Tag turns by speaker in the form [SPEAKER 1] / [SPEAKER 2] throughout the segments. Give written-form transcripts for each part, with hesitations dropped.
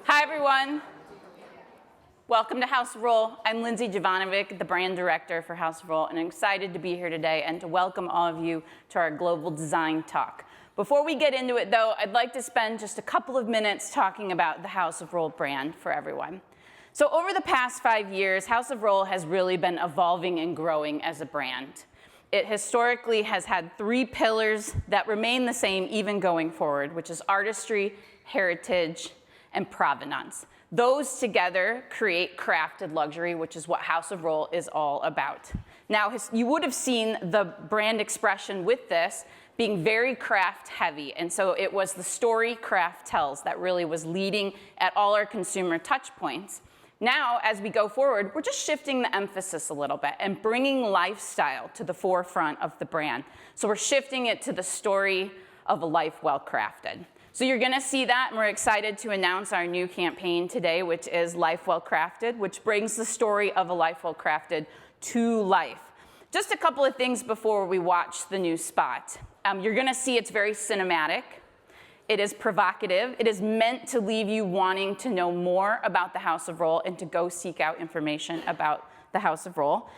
[SPEAKER 1] Hi, everyone. Welcome to House of Rohl. I'm Lindsey Jovanovic, the brand director for House of Rohl, and I'm excited to be here today and to welcome all of you to our Global Design Talk. Before we get into it, though, I'd like to spend just a couple of minutes talking about the House of Rohl brand for everyone. So over the past 5 years, House of Rohl has really been evolving and growing as a brand. It historically has had 3 pillars that remain the same even going forward, which is artistry, heritage, and provenance. Those together create crafted luxury, which is what House of Rohl is all about. Now, you would have seen the brand expression with this being very craft heavy, and so it was the story craft tells that really was leading at all our consumer touch points. Now, as we go forward, we're just shifting the emphasis a little bit and bringing lifestyle to the forefront of the brand. So we're shifting it to the story of a life well crafted. So you're gonna see that, and we're excited to announce our new campaign today, which is Life Well Crafted, which brings the story of a life well crafted to life. Just a couple of things before we watch the new spot. You're gonna see it's very cinematic. It is provocative. It is meant to leave you wanting to know more about the House of Rohl and to go seek out information about the House of Rohl.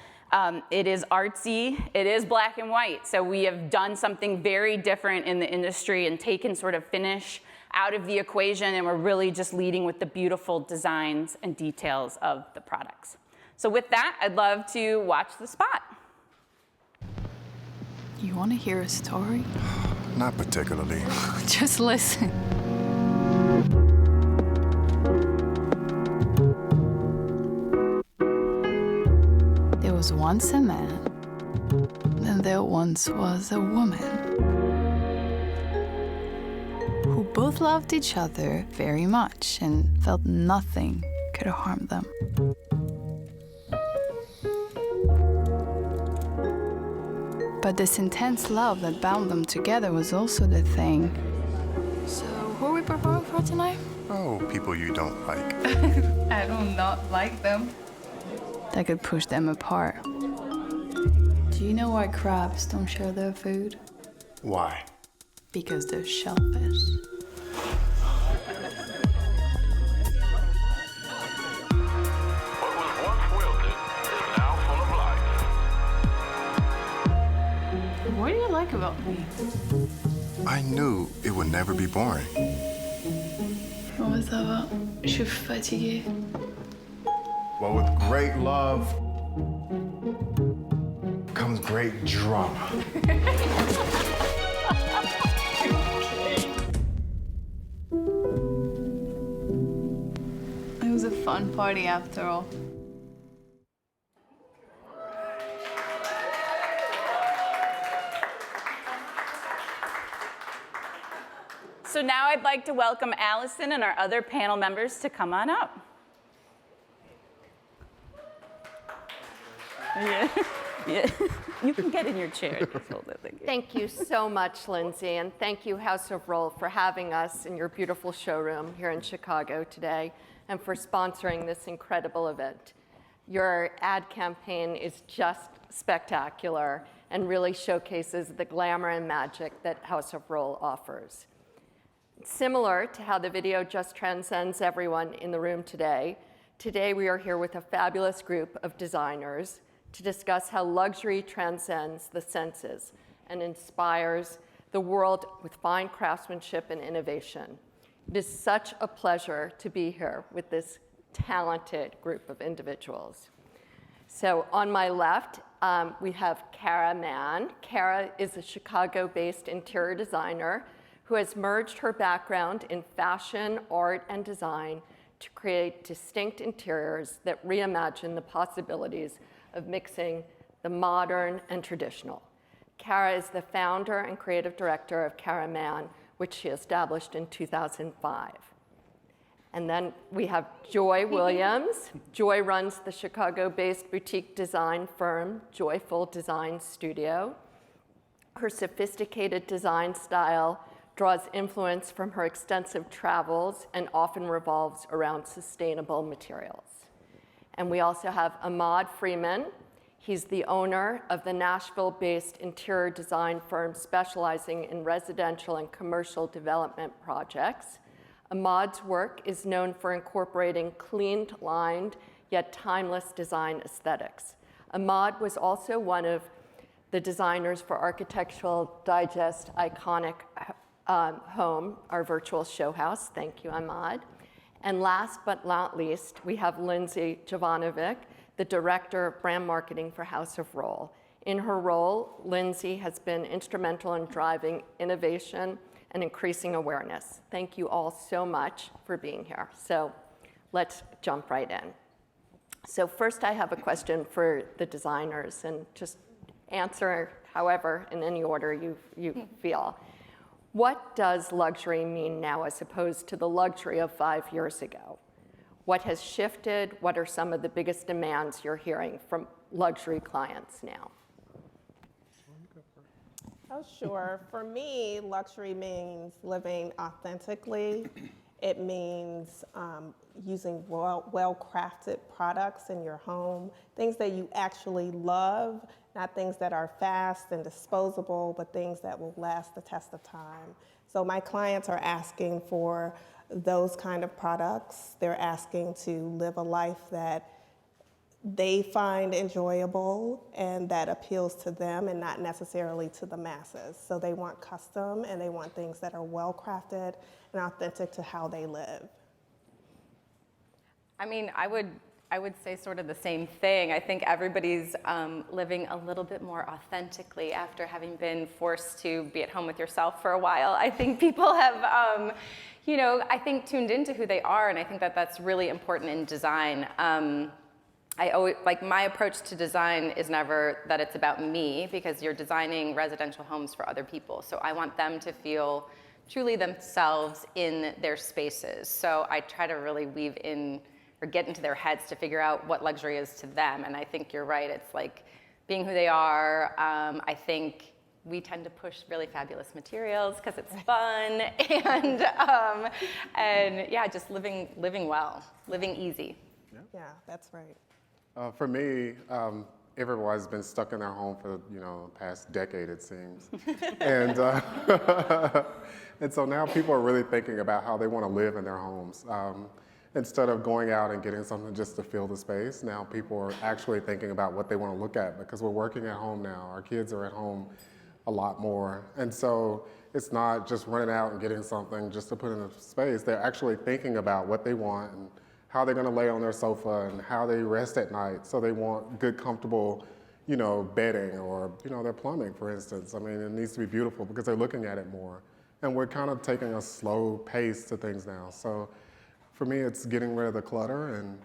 [SPEAKER 1] It is artsy, it is black and white, so we have done something very different in the industry and taken sort of finish out of the equation, and we're really just leading with the beautiful designs and details of the products. So with that, I'd love to watch the spot.
[SPEAKER 2] You want to hear a story?
[SPEAKER 3] Not particularly.
[SPEAKER 2] Just listen. There was once a man, and there once was a woman who both loved each other very much and felt nothing could harm them. But this intense love that bound them together was also the thing. So, who are we performing for tonight?
[SPEAKER 3] Oh, people you don't like.
[SPEAKER 2] I do not like them. That could push them apart. Do you know why crabs don't share their food?
[SPEAKER 3] Why?
[SPEAKER 2] Because they're shellfish.
[SPEAKER 4] What was once wilted is now full of life.
[SPEAKER 2] What do you like about me?
[SPEAKER 3] I knew it would never be boring.
[SPEAKER 2] Comment ça va? Je suis fatiguée.
[SPEAKER 3] Well, with great love comes great drama.
[SPEAKER 2] It was a fun party after all.
[SPEAKER 1] So now I'd like to welcome Alison and our other panel members to come on up. Yeah. Yeah. You can get in your chair. Just hold it.
[SPEAKER 5] Thank you so much, Lindsey, and thank you, House of Rohl, for having us in your beautiful showroom here in Chicago today and for sponsoring this incredible event. Your ad campaign is just spectacular and really showcases the glamour and magic that House of Rohl offers. Similar to how the video just transcends everyone in the room today, today we are here with a fabulous group of designers to discuss how luxury transcends the senses and inspires the world with fine craftsmanship and innovation. It is such a pleasure to be here with this talented group of individuals. So on my left, we have Cara Mann. Cara is a Chicago-based interior designer who has merged her background in fashion, art, and design to create distinct interiors that reimagine the possibilities of mixing the modern and traditional. Cara is the founder and creative director of Cara Mann, which she established in 2005. And then we have Joy Williams. Joy runs the Chicago-based boutique design firm, Joyful Design Studio. Her sophisticated design style draws influence from her extensive travels and often revolves around sustainable materials. And we also have Amhad Freeman. He's the owner of the Nashville-based interior design firm specializing in residential and commercial development projects. Ahmad's work is known for incorporating clean lined yet timeless design aesthetics. Amhad was also one of the designers for Architectural Digest Iconic Home, our virtual show house. Thank you, Amhad. And last but not least, we have Lindsey Jovanovic, the Director of Brand Marketing for House of Rohl. In her role, Lindsey has been instrumental in driving innovation and increasing awareness. Thank you all so much for being here. So let's jump right in. So first I have a question for the designers, and just answer however, in any order you feel. What does luxury mean now as opposed to the luxury of 5 years ago? What has shifted? What are some of the biggest demands you're hearing from luxury clients now?
[SPEAKER 6] Oh, sure. For me, luxury means living authentically. It means using well-crafted products in your home, things that you actually love, not things that are fast and disposable, but things that will last the test of time. So my clients are asking for those kind of products. They're asking to live a life that they find enjoyable and that appeals to them and not necessarily to the masses. So they want custom and they want things that are well crafted and authentic to how they live.
[SPEAKER 7] I mean, I would say sort of the same thing. I think everybody's living a little bit more authentically after having been forced to be at home with yourself for a while. I think people have, I think tuned into who they are, and I think that that's really important in design. I always, my approach to design is never that it's about me, because you're designing residential homes for other people. So I want them to feel truly themselves in their spaces. So I try to really weave in or get into their heads to figure out what luxury is to them. And I think you're right. It's like being who they are. I think we tend to push really fabulous materials because it's fun, and yeah, just living well, living easy.
[SPEAKER 6] Yeah, that's right.
[SPEAKER 8] For me, everyone's been stuck in their home for the past decade, it seems, and and so now people are really thinking about how they want to live in their homes. Instead of going out and getting something just to fill the space, now people are actually thinking about what they want to look at, because we're working at home now. Our kids are at home a lot more, and so it's not just running out and getting something just to put in a space. They're actually thinking about what they want and how they're going to lay on their sofa and how they rest at night. So they want good, comfortable, bedding, or their plumbing, for instance. I mean, it needs to be beautiful because they're looking at it more. And we're kind of taking a slow pace to things now. So for me, it's getting rid of the clutter and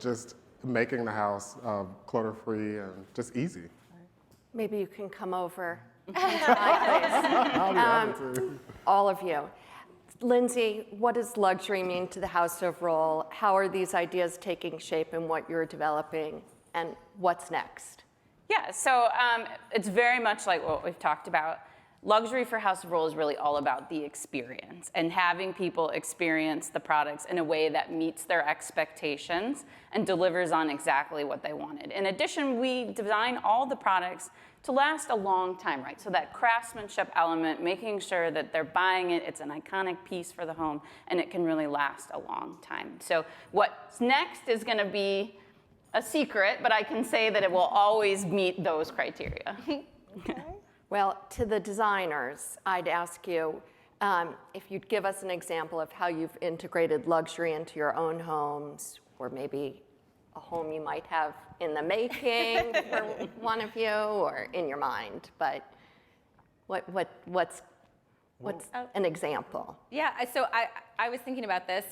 [SPEAKER 8] just making the house clutter-free and just easy.
[SPEAKER 5] Maybe you can come over.
[SPEAKER 8] I'll be happy to.
[SPEAKER 5] All of you. Lindsey, what does luxury mean to the House of Rohl? How are these ideas taking shape in what you're developing, and what's next?
[SPEAKER 1] Yeah, so it's very much like what we've talked about. Luxury for House of Rohl is really all about the experience and having people experience the products in a way that meets their expectations and delivers on exactly what they wanted. In addition, we design all the products to last a long time, right? So that craftsmanship element, making sure that they're buying it, it's an iconic piece for the home, and it can really last a long time. So what's next is gonna be a secret, but I can say that it will always meet those criteria.
[SPEAKER 6] Okay.
[SPEAKER 5] Well, to the designers, I'd ask you if you'd give us an example of how you've integrated luxury into your own homes, or maybe a home you might have in the making for one of you, or in your mind. But what's an example?
[SPEAKER 7] Yeah, so I was thinking about this.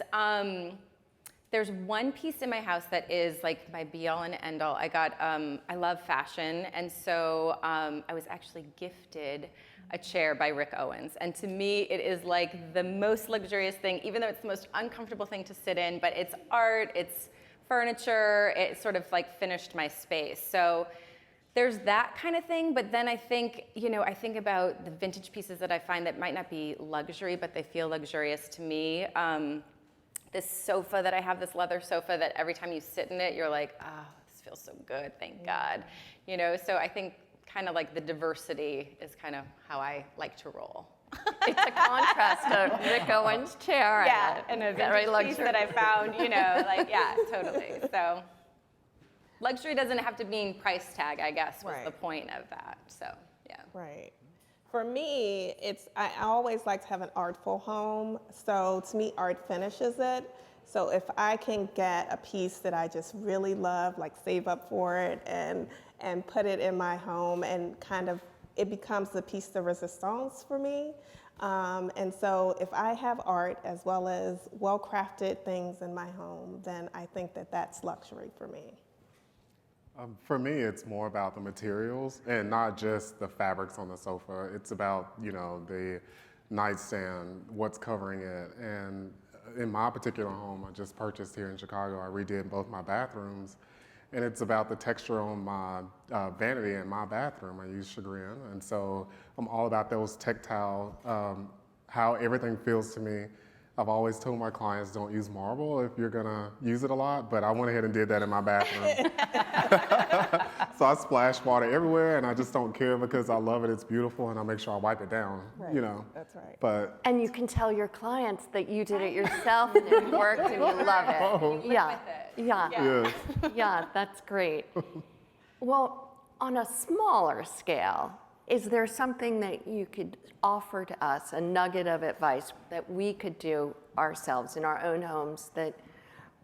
[SPEAKER 7] There's one piece in my house that is like my be-all and end-all. I love fashion, and so I was actually gifted a chair by Rick Owens. And to me, it is like the most luxurious thing, even though it's the most uncomfortable thing to sit in, but it's art, it's furniture, it sort of like finished my space. So there's that kind of thing, but then I think, I think about the vintage pieces that I find that might not be luxury, but they feel luxurious to me. This sofa that I have, this leather sofa that every time you sit in it, you're like, this feels so good, thank God. So I think kind of like the diversity is kind of how I like to roll.
[SPEAKER 5] It's a contrast to Rick Owens' chair.
[SPEAKER 7] Yeah, and a
[SPEAKER 5] very
[SPEAKER 7] vintage piece that I
[SPEAKER 5] luxurious.
[SPEAKER 7] found, yeah, totally. So luxury doesn't have to mean price tag, I guess, was the point of that. So, yeah.
[SPEAKER 6] Right. For me, I always like to have an artful home. So to me, art finishes it. So if I can get a piece that I just really love, like save up for it and put it in my home, and kind of it becomes the piece de resistance for me. And so if I have art as well as well-crafted things in my home, then I think that that's luxury for me.
[SPEAKER 8] For me, it's more about the materials and not just the fabrics on the sofa. It's about, the nightstand, what's covering it. And in my particular home I just purchased here in Chicago, I redid both my bathrooms. And it's about the texture on my vanity in my bathroom. I use chagrin. And so I'm all about those tactile, how everything feels to me. I've always told my clients, don't use marble if you're gonna use it a lot, but I went ahead and did that in my bathroom. So I splash water everywhere, and I just don't care because I love it, it's beautiful, and I make sure I wipe it down,
[SPEAKER 6] Right. That's right.
[SPEAKER 8] But
[SPEAKER 5] And you can tell your clients that you did it yourself and it worked and you love it.
[SPEAKER 8] Oh.
[SPEAKER 5] Yeah. Yeah.
[SPEAKER 8] yes.
[SPEAKER 5] Yeah, that's great. Well, on a smaller scale, is there something that you could offer to us, a nugget of advice that we could do ourselves in our own homes that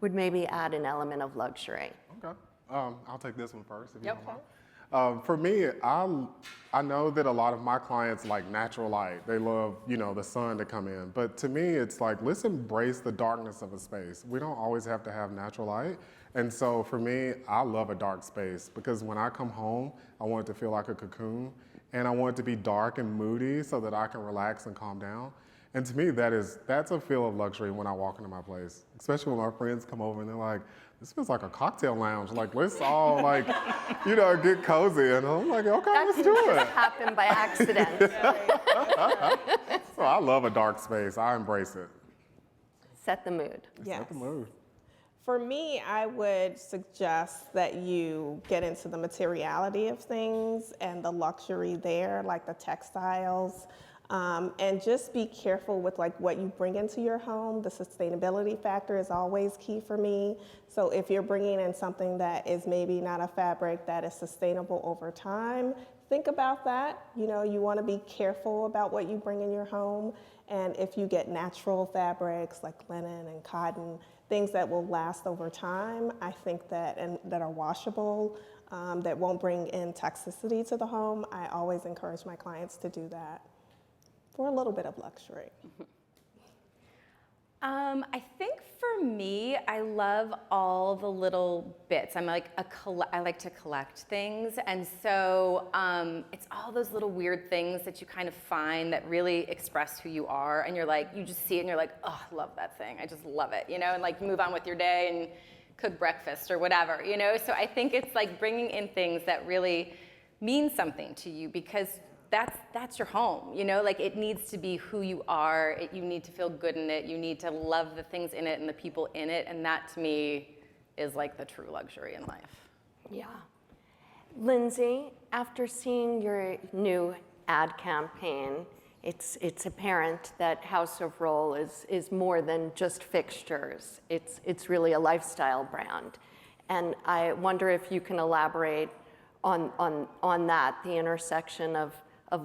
[SPEAKER 5] would maybe add an element of luxury?
[SPEAKER 8] Okay. I'll take this one first, if you don't mind. For me, I know that a lot of my clients like natural light. They love, the sun to come in. But to me, it's like, let's embrace the darkness of a space. We don't always have to have natural light. And so for me, I love a dark space because when I come home, I want it to feel like a cocoon. And I want it to be dark and moody so that I can relax and calm down. And to me, that's a feel of luxury when I walk into my place, especially when my friends come over and they're like, this feels like a cocktail lounge. Like, let's all get cozy. And I'm like, okay, let's do it.
[SPEAKER 5] That happened by accident.
[SPEAKER 8] So I love a dark space. I embrace it.
[SPEAKER 5] Set the mood.
[SPEAKER 6] Yes.
[SPEAKER 8] Set the mood.
[SPEAKER 6] For me, I would suggest that you get into the materiality of things and the luxury there, like the textiles, and just be careful with what you bring into your home. The sustainability factor is always key for me. So if you're bringing in something that is maybe not a fabric that is sustainable over time, think about that. You want to be careful about what you bring in your home. And if you get natural fabrics like linen and cotton, things that will last over time, I think that are washable, that won't bring in toxicity to the home, I always encourage my clients to do that for a little bit of luxury.
[SPEAKER 7] I think for me, I love all the little bits. I like to collect things, and so it's all those little weird things that you kind of find that really express who you are, and you just see it and you're like, oh, I love that thing. I just love it, and move on with your day and cook breakfast or whatever, So I think it's like bringing in things that really mean something to you because that's your home, it needs to be who you are. You need to feel good in it. You need to love the things in it and the people in it. And that to me is like the true luxury in life.
[SPEAKER 5] Yeah. Lindsey, after seeing your new ad campaign, it's apparent that House of Rohl is more than just fixtures. It's really a lifestyle brand. And I wonder if you can elaborate on that, the intersection of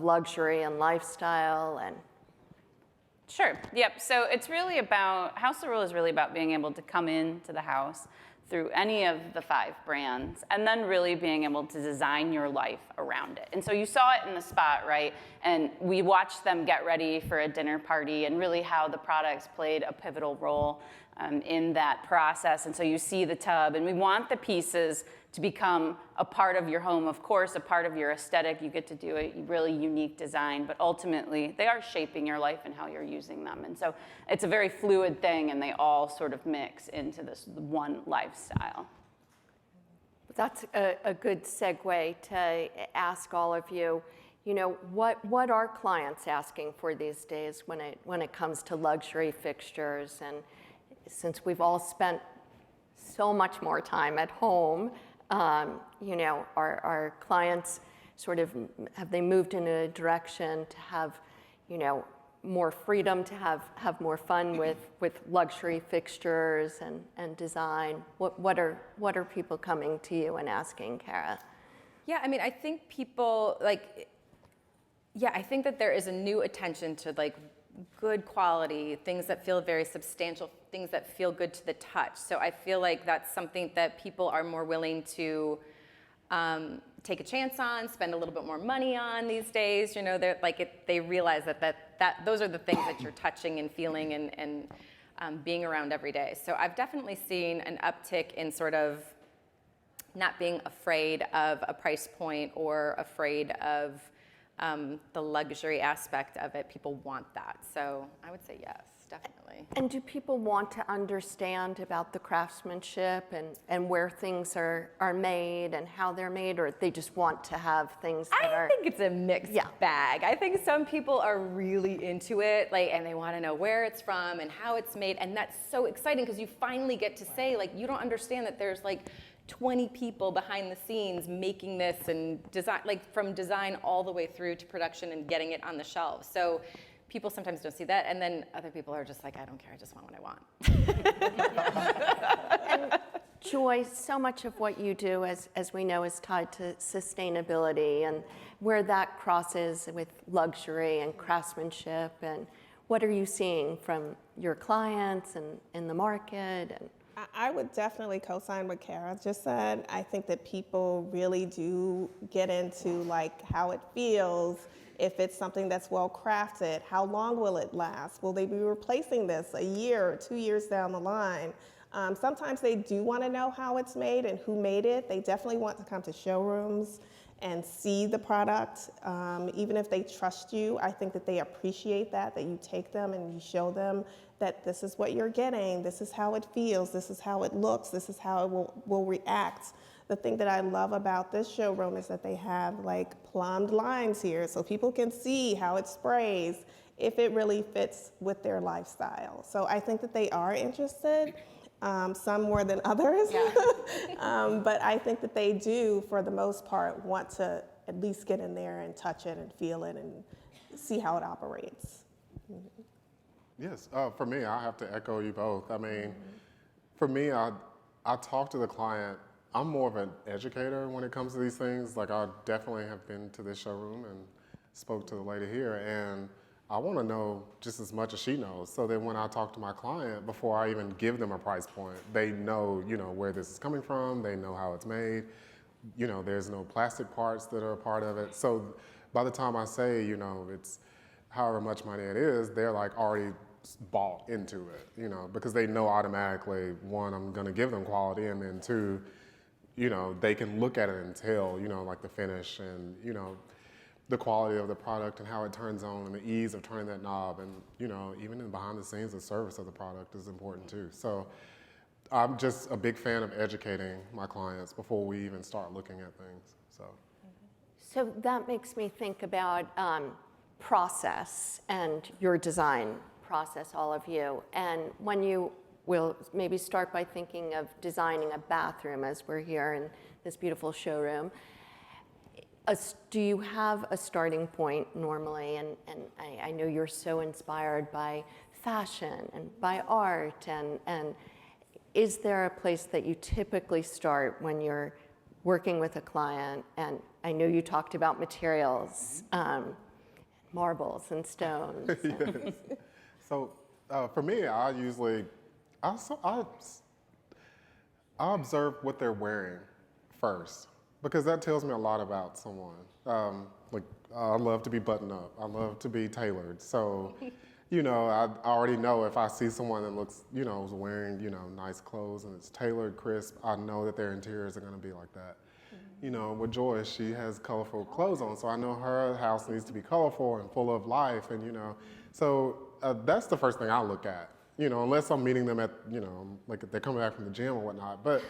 [SPEAKER 5] luxury and lifestyle and.
[SPEAKER 1] Sure. Yep. So it's really about, House of Rohl is really about being able to come into the house, through any of the 5 brands, and then really being able to design your life around it. And so you saw it in the spot, right? And we watched them get ready for a dinner party and really how the products played a pivotal role in that process. And so you see the tub, and we want the pieces to become a part of your home, of course, a part of your aesthetic. You get to do a really unique design, but ultimately they are shaping your life and how you're using them. And so it's a very fluid thing, and they all sort of mix into this one lifestyle.
[SPEAKER 5] That's a good segue to ask all of you, you know, what are clients asking for these days when it comes to luxury fixtures? And since we've all spent so much more time at home, you know, our clients sort of, have they moved in a direction to have, you know, more freedom, to have more fun with luxury fixtures and design? What are people coming to you and asking, Kara?
[SPEAKER 7] Yeah, I mean, I think people I think that there is a new attention to like good quality, things that feel very substantial, things that feel good to the touch. So I feel like that's something that people are more willing to take a chance on, spend a little bit more money on these days. You know, they realize that those are the things that you're touching and feeling and being around every day. So I've definitely seen an uptick in sort of not being afraid of a price point or afraid of the luxury aspect of it. People want that. So I would say yes, definitely.
[SPEAKER 5] And do people want to understand about the craftsmanship and where things are made and how they're made, or they just want to have things that
[SPEAKER 7] I think it's a mixed bag. I think some people are really into it, and they want to know where it's from and how it's made, and that's so exciting because you finally get to say, you don't understand that there's 20 people behind the scenes making this and design, from design all the way through to production and getting it on the shelves. So people sometimes don't see that, and then other people are just I don't care, I just want what I want.
[SPEAKER 5] And Joy, so much of what you do, as we know, is tied to sustainability and where that crosses with luxury and craftsmanship, and what are you seeing from your clients and in the market? And
[SPEAKER 6] I would definitely co-sign what Kara just said. I think that people really do get into how it feels, if it's something that's well crafted, how long will it last? Will they be replacing this a year or 2 years down the line? Sometimes they do want to know how it's made and who made it. They definitely want to come to showrooms and see the product. Even if they trust you, I think that they appreciate that you take them and you show them that this is what you're getting, this is how it feels, this is how it looks, this is how it will react. The thing that I love about this showroom is that they have plumbed lines here so people can see how it sprays, if it really fits with their lifestyle. So I think that they are interested, some more than others, but I think that they do, for the most part, want to at least get in there and touch it and feel it and see how it operates. Mm-hmm.
[SPEAKER 8] Yes, for me, I have to echo you both. I mean, for me, I talk to the client. I'm more of an educator when it comes to these things. I definitely have been to this showroom and spoke to the lady here, and I want to know just as much as she knows, so that when I talk to my client, before I even give them a price point, they know, where this is coming from, they know how it's made, there's no plastic parts that are a part of it. So by the time I say, it's however much money it is, they're already bought into it, because they know automatically, one, I'm going to give them quality, and then two, they can look at it and tell, the finish and, the quality of the product and how it turns on and the ease of turning that knob, and, even in behind the scenes, the service of the product is important too. So I'm just a big fan of educating my clients before we even start looking at things, so.
[SPEAKER 5] So that makes me think about process and your design process, all of you. And when you will maybe start by thinking of designing a bathroom, as we're here in this beautiful showroom, do you have a starting point normally? And I know you're so inspired by fashion and by art, and is there a place that you typically start when you're working with a client? And I know you talked about materials, marbles and stones.
[SPEAKER 8] Yes. So for me, I I observe what they're wearing first, because that tells me a lot about someone. I love to be buttoned up. I love to be tailored. So, I already know if I see someone that looks, is wearing, nice clothes and it's tailored, crisp, I know that their interiors are going to be like that. With Joy, she has colorful clothes on, so I know her house needs to be colorful and full of life, and so that's the first thing I look at. Unless I'm meeting them at, like if they're coming back from the gym or whatnot. But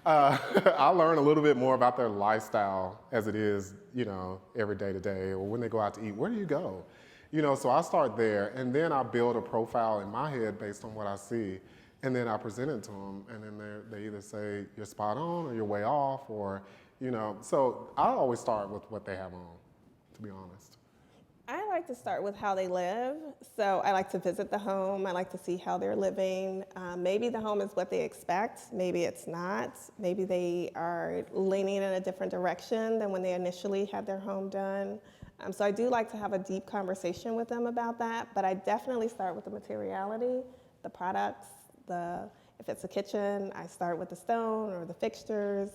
[SPEAKER 8] I learn a little bit more about their lifestyle as it is, every day to day, or when they go out to eat. Where do you go? So I start there, and then I build a profile in my head based on what I see, and then I present it to them, and then they either say you're spot on or you're way off, or So I always start with what they have on, to be honest.
[SPEAKER 6] I like to start with how they live. So I like to visit the home. I like to see how they're living. Maybe the home is what they expect. Maybe it's not. Maybe they are leaning in a different direction than when they initially had their home done. So I do like to have a deep conversation with them about that. But I definitely start with the materiality, the products, if it's a kitchen, I start with the stone or the fixtures.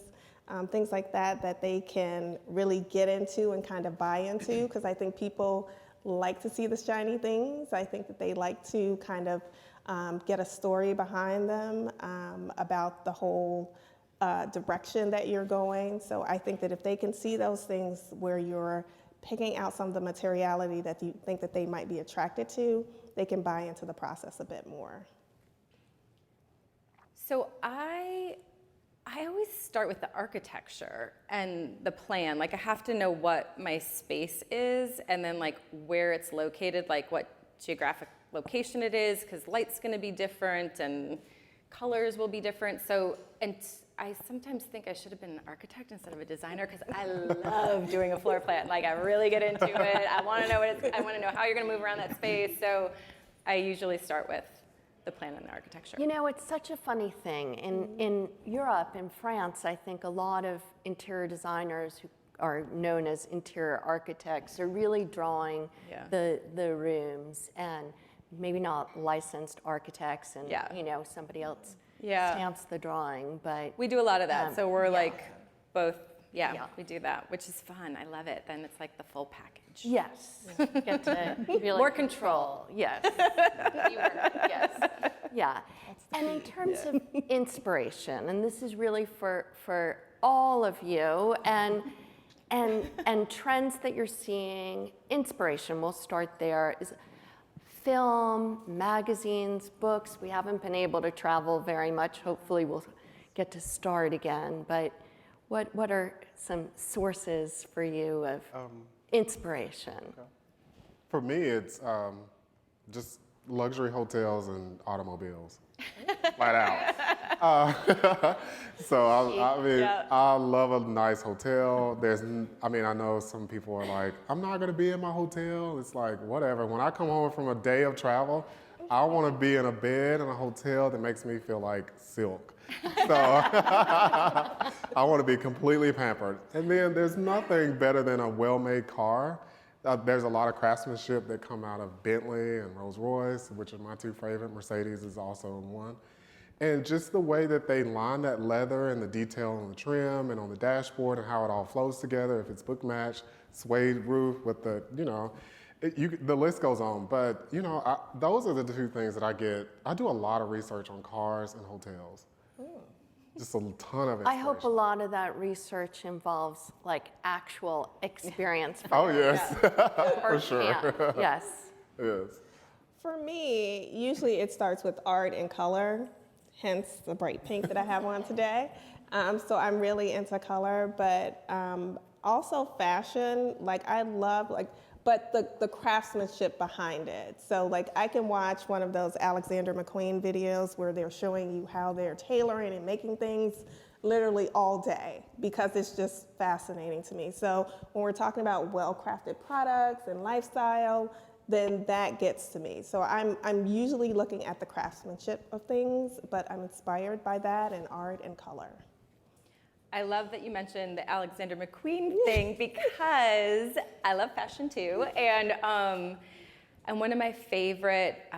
[SPEAKER 6] Things like that they can really get into and kind of buy into, because I think people like to see the shiny things. I think that they like to kind of get a story behind them about the whole direction that you're going. So I think that if they can see those things where you're picking out some of the materiality that you think that they might be attracted to, they can buy into the process a bit more.
[SPEAKER 7] So I always start with the architecture and the plan. Like, I have to know what my space is, and then like where it's located, like what geographic location it is, because light's going to be different and colors will be different. So, and I sometimes think I should have been an architect instead of a designer, because I love doing a floor plan. Like, I really get into it. I want to know I want to know how you're going to move around that space. So I usually start with the plan and the architecture.
[SPEAKER 5] It's such a funny thing. In Europe, in France, I think a lot of interior designers who are known as interior architects are really drawing the rooms, and maybe not licensed architects, and somebody else stamps the drawing. But
[SPEAKER 7] we do a lot of that. So we're like both. Yeah, we do that, which is fun. I love it. Then it's like the full package.
[SPEAKER 5] Yes, get to really
[SPEAKER 7] more control.
[SPEAKER 5] Yes, yes, yeah. And in terms of inspiration, and this is really for all of you, and trends that you're seeing, inspiration. We'll start there. Is film, magazines, books. We haven't been able to travel very much. Hopefully, we'll get to start again. But what are some sources for you of inspiration?
[SPEAKER 8] Okay. For me, it's just luxury hotels and automobiles, flat out. So I love a nice hotel. I know some people are like, I'm not gonna be in my hotel. It's like, whatever. When I come home from a day of travel, I want to be in a bed in a hotel that makes me feel like silk. So I want to be completely pampered. And then there's nothing better than a well-made car. There's a lot of craftsmanship that come out of Bentley and Rolls-Royce, which are my two favorite. Mercedes is also one. And just the way that they line that leather and the detail on the trim and on the dashboard and how it all flows together, if it's book match, suede roof with the, the list goes on. But, those are the two things that I get. I do a lot of research on cars and hotels. Just a ton of inspiration.
[SPEAKER 5] I hope a lot of that research involves like actual experience.
[SPEAKER 8] Oh yes, for sure.
[SPEAKER 5] Yes.
[SPEAKER 8] Yes.
[SPEAKER 6] For me, usually it starts with art and color, hence the bright pink that I have on today. So I'm really into color, but also fashion. Like I love but the craftsmanship behind it. So like I can watch one of those Alexander McQueen videos where they're showing you how they're tailoring and making things literally all day, because it's just fascinating to me. So when we're talking about well-crafted products and lifestyle, then that gets to me. So I'm usually looking at the craftsmanship of things, but I'm inspired by that in art and color.
[SPEAKER 7] I love that you mentioned the Alexander McQueen thing, because I love fashion too. And one of my favorite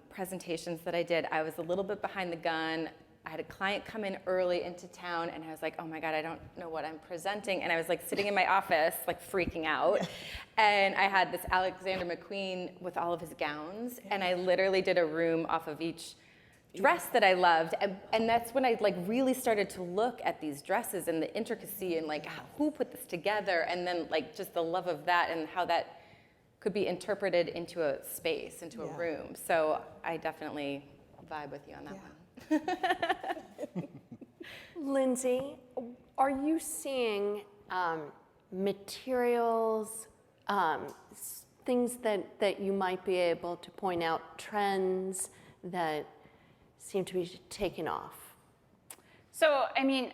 [SPEAKER 7] presentations that I did, I was a little bit behind the gun. I had a client come in early into town, and I was like, oh my God, I don't know what I'm presenting. And I was like sitting in my office, like freaking out. And I had this Alexander McQueen with all of his gowns, and I literally did a room off of each dress that I loved. And that's when I like really started to look at these dresses and the intricacy and like who put this together, and then like just the love of that and how that could be interpreted into a space, into a room. So I definitely vibe with you on that one.
[SPEAKER 5] Lindsey, are you seeing materials, things that you might be able to point out, trends that seem to be taking off?
[SPEAKER 1] So, I mean,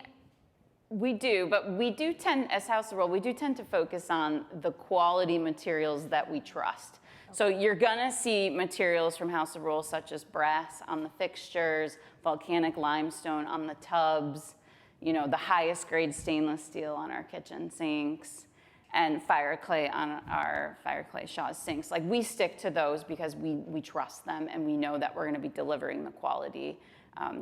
[SPEAKER 1] we do, but we do tend, as House of Rohl, we do tend to focus on the quality materials that we trust. So you're gonna see materials from House of Rohl such as brass on the fixtures, volcanic limestone on the tubs, you know, the highest grade stainless steel on our kitchen sinks, and fire clay on our fire clay Shaw's sinks. Like, we stick to those because we trust them and we know that we're gonna be delivering the quality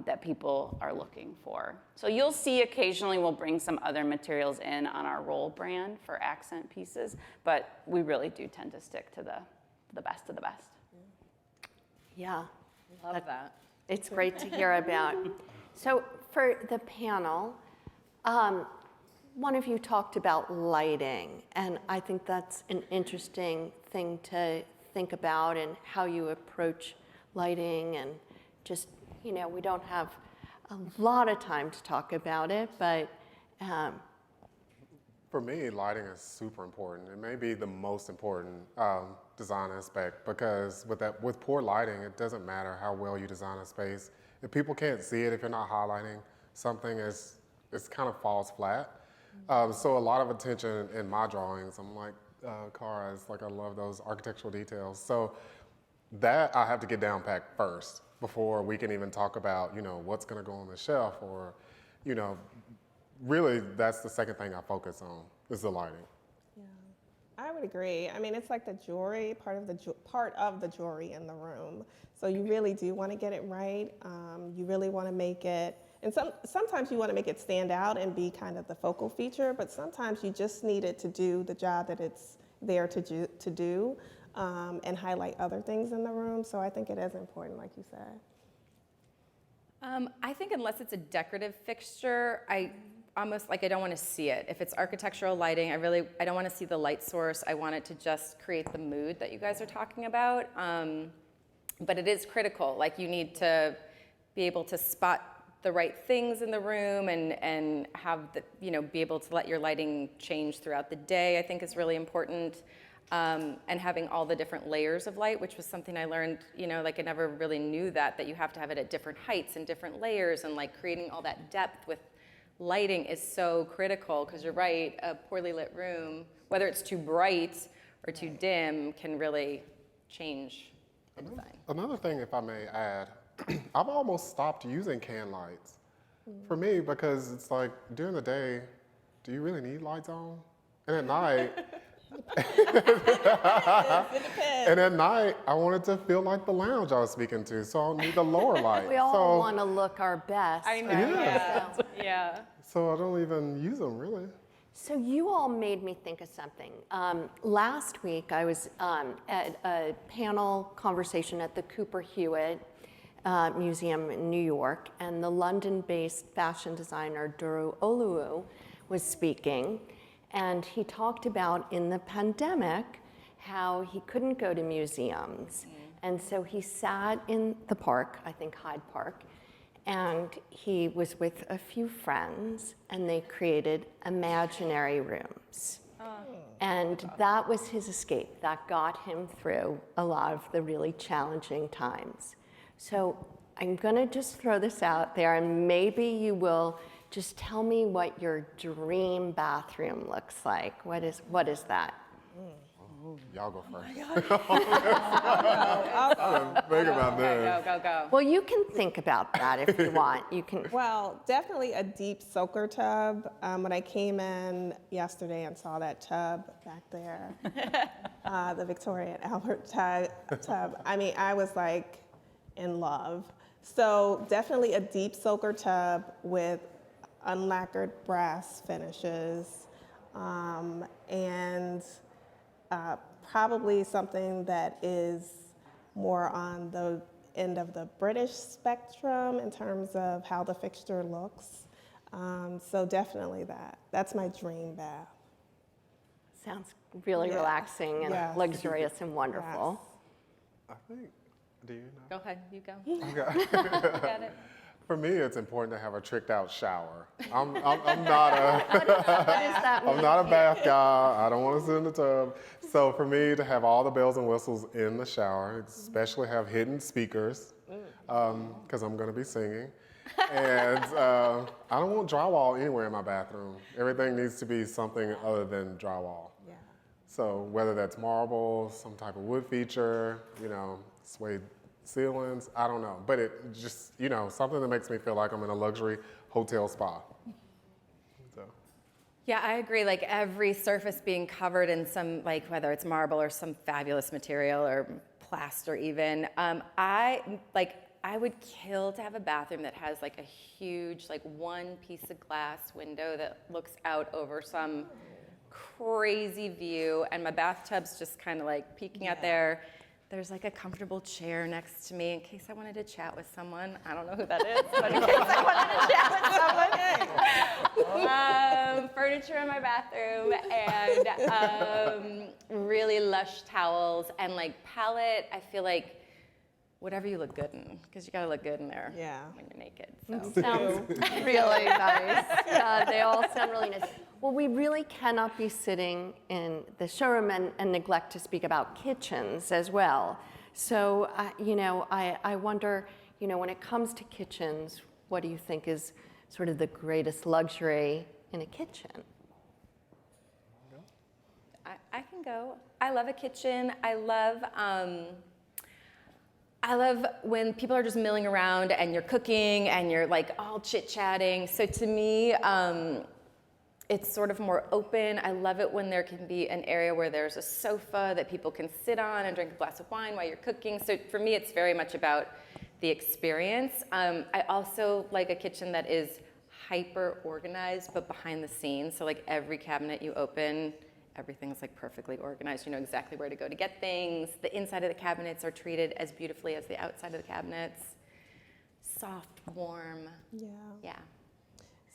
[SPEAKER 1] that people are looking for. So you'll see occasionally we'll bring some other materials in on our Rohl brand for accent pieces, but we really do tend to stick to the best of the best.
[SPEAKER 5] Yeah.
[SPEAKER 7] Love that.
[SPEAKER 5] It's great to hear about. So for the panel, one of you talked about lighting, and I think that's an interesting thing to think about and how you approach lighting, and just, you know, we don't have a lot of time to talk about it, but
[SPEAKER 8] For me, lighting is super important. It may be the most important design aspect, because with poor lighting, it doesn't matter how well you design a space. If people can't see it, if you're not highlighting something, it's kind of falls flat. So a lot of attention in my drawings. I'm like cars, like I love those architectural details. So that I have to get down packed first before we can even talk about, you know, what's going to go on the shelf, or, you know, really that's the second thing I focus on is the lighting.
[SPEAKER 6] Yeah, I would agree. I mean, it's like the jewelry, part of the jewelry in the room. So you really do want to get it right. You really want to make it, and sometimes you want to make it stand out and be kind of the focal feature, but sometimes you just need it to do the job that it's there to do. And highlight other things in the room. So I think it is important, like you said.
[SPEAKER 7] I think unless it's a decorative fixture, I almost like I don't want to see it. If it's architectural lighting, I don't want to see the light source. I want it to just create the mood that you guys are talking about. But it is critical. Like, you need to be able to spot the right things in the room and have the, you know, be able to let your lighting change throughout the day, I think is really important. And having all the different layers of light, which was something I learned, you know, like I never really knew that you have to have it at different heights and different layers, and like creating all that depth with lighting is so critical, because you're right, a poorly lit room, whether it's too bright or too dim, can really change the design.
[SPEAKER 8] Another thing, if I may add, I've almost stopped using can lights for me, because it's like during the day, do you really need lights on? And at night, and at night, I wanted to feel like the lounge I was speaking to, so I'll need the lower light.
[SPEAKER 5] We all want to look our best.
[SPEAKER 7] I know.
[SPEAKER 8] Yeah.
[SPEAKER 7] Yeah.
[SPEAKER 8] So I don't even use them, really.
[SPEAKER 5] So you all made me think of something. Last week, I was at a panel conversation at the Cooper Hewitt Museum in New York, and the London-based fashion designer Duru Oluwu was speaking. And he talked about, in the pandemic, how he couldn't go to museums. And so he sat in the park, I think Hyde Park, and he was with a few friends, and they created imaginary rooms. And that was his escape. That got him through a lot of the really challenging times. So I'm gonna just throw this out there, and maybe you will just tell me what your dream bathroom looks like. What is that?
[SPEAKER 8] Y'all go first.
[SPEAKER 6] Think
[SPEAKER 8] about this.
[SPEAKER 7] Go.
[SPEAKER 5] Well, you can think about that if you want. You can.
[SPEAKER 6] Well, definitely a deep soaker tub. When I came in yesterday and saw that tub back there, the Victoria and Albert tub, I mean, I was like in love. So definitely a deep soaker tub with unlacquered brass finishes, and probably something that is more on the end of the British spectrum in terms of how the fixture looks. So definitely that. That's my dream bath.
[SPEAKER 5] Sounds really
[SPEAKER 6] Yeah.
[SPEAKER 5] relaxing and
[SPEAKER 6] Yes.
[SPEAKER 5] luxurious and wonderful.
[SPEAKER 8] I think, do you know?
[SPEAKER 7] Go ahead, you go.
[SPEAKER 8] Okay.
[SPEAKER 7] You got it.
[SPEAKER 8] For me, it's important to have a tricked out shower. I'm not a
[SPEAKER 5] What is that
[SPEAKER 8] I'm not a bath guy. I don't want to sit in the tub. So for me to have all the bells and whistles in the shower, especially have hidden speakers, because I'm going to be singing. And I don't want drywall anywhere in my bathroom. Everything needs to be something other than drywall.
[SPEAKER 6] Yeah.
[SPEAKER 8] So whether that's marble, some type of wood feature, suede ceilings, I don't know. But it just, something that makes me feel like I'm in a luxury hotel spa. So.
[SPEAKER 7] Yeah, I agree. Like every surface being covered in some, like whether it's marble or some fabulous material or plaster even, I would kill to have a bathroom that has like a huge, like one piece of glass window that looks out over some crazy view, and my bathtub's just kind of like peeking out there. There's like a comfortable chair next to me in case I wanted to chat with someone. I don't know who that is, but in case I wanted to chat with someone. Furniture in my bathroom and really lush towels and like palette. I feel like whatever you look good in, because you gotta look good in there when you're naked. So.
[SPEAKER 5] Sounds really nice. Yeah, they all sound really nice. Well, we really cannot be sitting in the showroom and neglect to speak about kitchens as well. So, I wonder, when it comes to kitchens, what do you think is sort of the greatest luxury in a kitchen?
[SPEAKER 7] I can go. I love a kitchen. I love when people are just milling around and you're cooking and you're like all chit-chatting. So to me, it's sort of more open. I love it when there can be an area where there's a sofa that people can sit on and drink a glass of wine while you're cooking. So for me, it's very much about the experience. I also like a kitchen that is hyper organized, but behind the scenes. So like every cabinet you open, everything's like perfectly organized. You know exactly where to go to get things. The inside of the cabinets are treated as beautifully as the outside of the cabinets. Soft, warm. Yeah.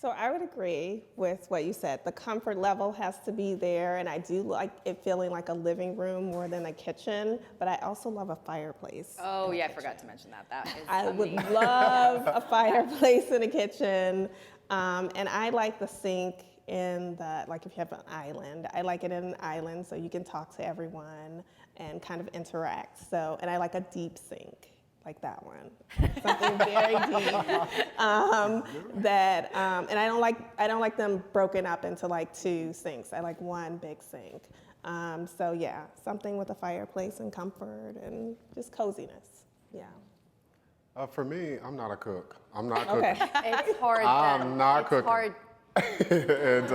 [SPEAKER 6] So I would agree with what you said. The comfort level has to be there, and I do like it feeling like a living room more than a kitchen, but I also love a fireplace.
[SPEAKER 7] Oh yeah, I forgot to mention that. That is
[SPEAKER 6] I would
[SPEAKER 7] amazing.
[SPEAKER 6] love a fireplace in a kitchen, and I like the sink in the, like if you have an island, I like it in an island so you can talk to everyone and kind of interact. So, and I like a deep sink. Like that one, something very deep. And I don't like them broken up into like two sinks. I like one big sink. So yeah, something with a fireplace and comfort and just coziness. Yeah.
[SPEAKER 8] For me, I'm not a cook. I'm not
[SPEAKER 6] Okay.
[SPEAKER 8] cooking.
[SPEAKER 5] It's hard.
[SPEAKER 8] I'm not
[SPEAKER 5] it's
[SPEAKER 8] cooking.
[SPEAKER 5] Hard.
[SPEAKER 8] And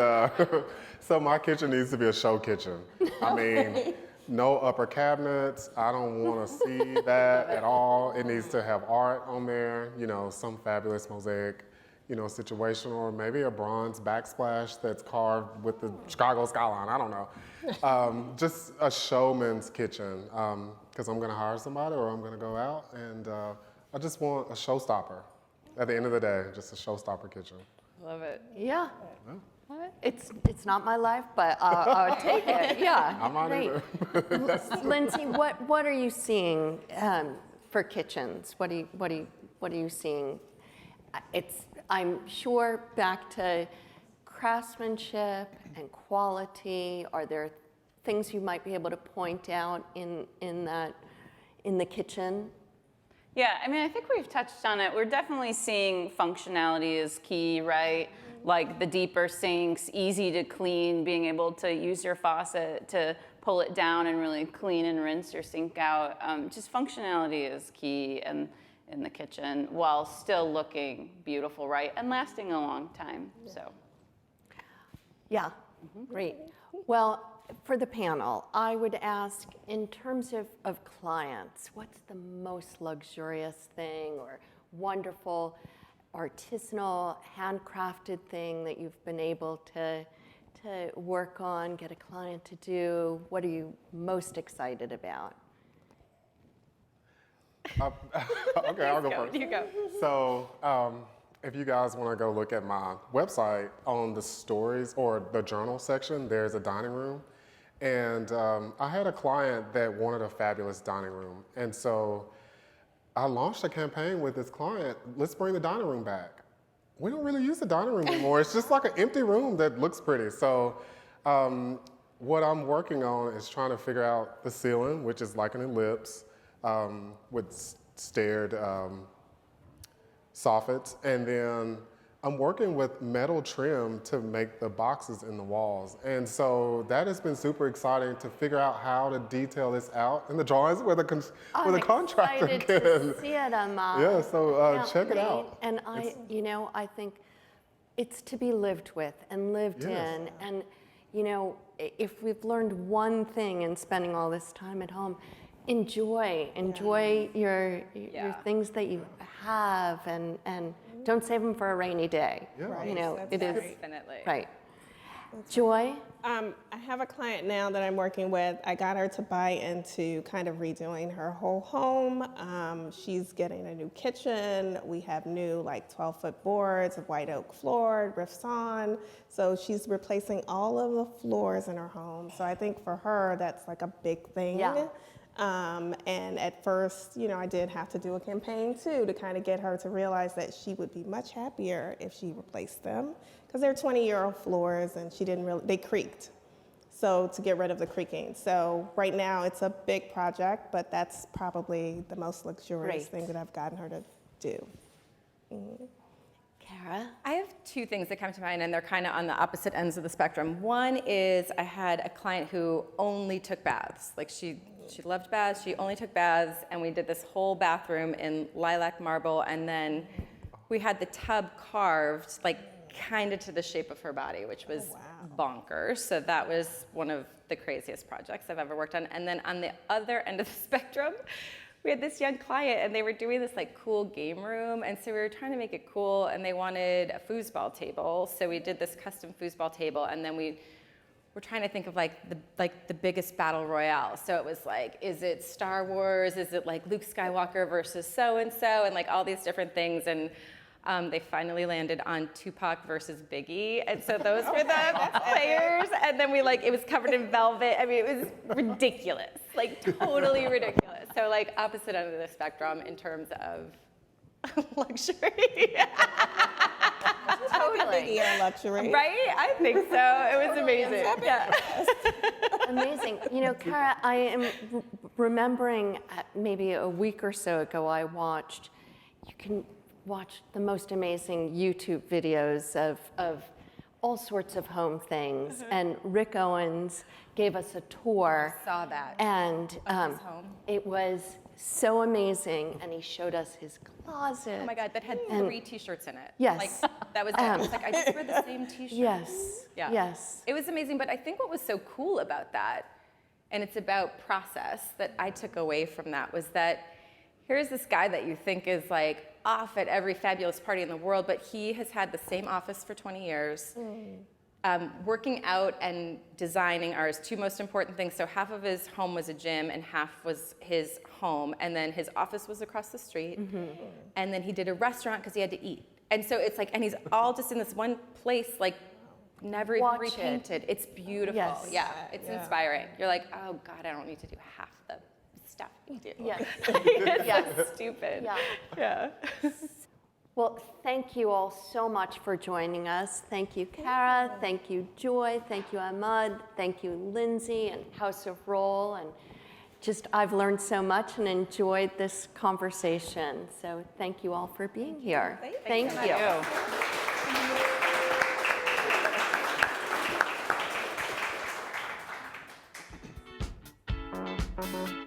[SPEAKER 8] so my kitchen needs to be a show kitchen. I mean, no upper cabinets. I don't want to see that at all. It needs to have art on there, some fabulous mosaic, situation, or maybe a bronze backsplash that's carved with the Chicago skyline. I don't know. Just a showman's kitchen, because I'm going to hire somebody or I'm going to go out, and I just want a showstopper. At the end of the day, just a showstopper kitchen.
[SPEAKER 7] Love it.
[SPEAKER 5] Yeah. It's not my life, but I'll take it. Yeah.
[SPEAKER 8] I'm not
[SPEAKER 5] Great.
[SPEAKER 8] either.
[SPEAKER 5] Lindsey, what are you seeing for kitchens? What are you seeing? I'm sure back to craftsmanship and quality. Are there things you might be able to point out in the kitchen?
[SPEAKER 1] Yeah, I mean, I think we've touched on it. We're definitely seeing functionality is key, right? Like the deeper sinks, easy to clean, being able to use your faucet to pull it down and really clean and rinse your sink out. Just functionality is key in the kitchen while still looking beautiful, right? And lasting a long time, so.
[SPEAKER 5] Yeah, great. Well, for the panel, I would ask, in terms of clients, what's the most luxurious thing, or wonderful artisanal, handcrafted thing that you've been able to work on, get a client to do? What are you most excited about?
[SPEAKER 8] Okay, I'll go first.
[SPEAKER 7] You go.
[SPEAKER 8] So, if you guys want to go look at my website, on the stories or the journal section, there's a dining room. And I had a client that wanted a fabulous dining room. And so I launched a campaign with this client, let's bring the dining room back. We don't really use the dining room anymore. It's just like an empty room that looks pretty. So what I'm working on is trying to figure out the ceiling, which is like an ellipse with stared soffits. And then I'm working with metal trim to make the boxes in the walls. And so that has been super exciting to figure out how to detail this out in the drawings where the contractor
[SPEAKER 5] I'm
[SPEAKER 8] can.
[SPEAKER 5] excited to see it, Amhad.
[SPEAKER 8] Yeah, so
[SPEAKER 5] Can't
[SPEAKER 8] check it
[SPEAKER 5] wait.
[SPEAKER 8] out.
[SPEAKER 5] And I think it's to be lived with and lived
[SPEAKER 8] Yes.
[SPEAKER 5] in. And, if we've learned one thing in spending all this time at home, enjoy your things that you have, and don't save them for a rainy day.
[SPEAKER 8] Yeah. Right,
[SPEAKER 5] It is
[SPEAKER 7] Definitely.
[SPEAKER 5] right. Joy.
[SPEAKER 6] I have a client now that I'm working with. I got her to buy into kind of redoing her whole home. She's getting a new kitchen. We have new 12-foot boards, a white oak floor, riffs on. So she's replacing all of the floors in her home. So I think for her, that's like a big thing.
[SPEAKER 5] Yeah.
[SPEAKER 6] And at first, I did have to do a campaign too to kind of get her to realize that she would be much happier if she replaced them, because they're 20-year-old floors and they creaked. So to get rid of the creaking. So right now it's a big project, but that's probably the most luxurious thing that I've gotten her to do.
[SPEAKER 5] Kara.
[SPEAKER 7] I have two things that come to mind, and they're kind of on the opposite ends of the spectrum. One is I had a client who only took baths. She loved baths, she only took baths, and we did this whole bathroom in lilac marble, and then we had the tub carved, kind of to the shape of her body, which was bonkers. So that was one of the craziest projects I've ever worked on. And then on the other end of the spectrum, we had this young client, and they were doing this cool game room, and so we were trying to make it cool, and they wanted a foosball table. So we did this custom foosball table, and then we're trying to think of the biggest battle royale. So it was is it Star Wars? Is it Luke Skywalker versus so and all these different things. And they finally landed on Tupac versus Biggie. And so those were the players. And then it was covered in velvet. I mean, it was ridiculous, totally ridiculous. So opposite end of the spectrum in terms of luxury.
[SPEAKER 5] Totally.
[SPEAKER 6] Luxury.
[SPEAKER 7] Right? I think so. It was amazing. Yeah.
[SPEAKER 5] Amazing. Kara, I am remembering maybe a week or so ago, you can watch the most amazing YouTube videos of all sorts of home things.
[SPEAKER 7] Mm-hmm.
[SPEAKER 5] And Rick Owens gave us a tour.
[SPEAKER 7] I saw that.
[SPEAKER 5] And
[SPEAKER 7] his home.
[SPEAKER 5] it was so amazing. And he showed us his closet.
[SPEAKER 7] Oh my God, that had 3 T-shirts in it.
[SPEAKER 5] Yes.
[SPEAKER 7] That was it. I was I just wear the same T-shirt.
[SPEAKER 5] Yes.
[SPEAKER 7] Yeah.
[SPEAKER 5] Yes.
[SPEAKER 7] It was amazing, but I think what was so cool about that, and it's about process that I took away from that, was that here's this guy that you think is off at every fabulous party in the world, but he has had the same office for 20 years. Working out and designing are his 2 most important things. So half of his home was a gym and half was his home. And then his office was across the street. Mm-hmm. And then he did a restaurant because he had to eat. And so it's and he's all just in this one place, never even repainted. It's beautiful.
[SPEAKER 5] Yes.
[SPEAKER 7] Yeah, it's inspiring. You're oh God, I don't need to do half the stuff you do.
[SPEAKER 5] Yes.
[SPEAKER 7] It's so stupid.
[SPEAKER 5] Yeah. Well, thank you all so much for joining us. Thank you, Kara. Thank you, Joy. Thank you, Amhad. Thank you, Lindsey and House of Rohl. And I've learned so much and enjoyed this conversation. So thank you all for being here. Thank you.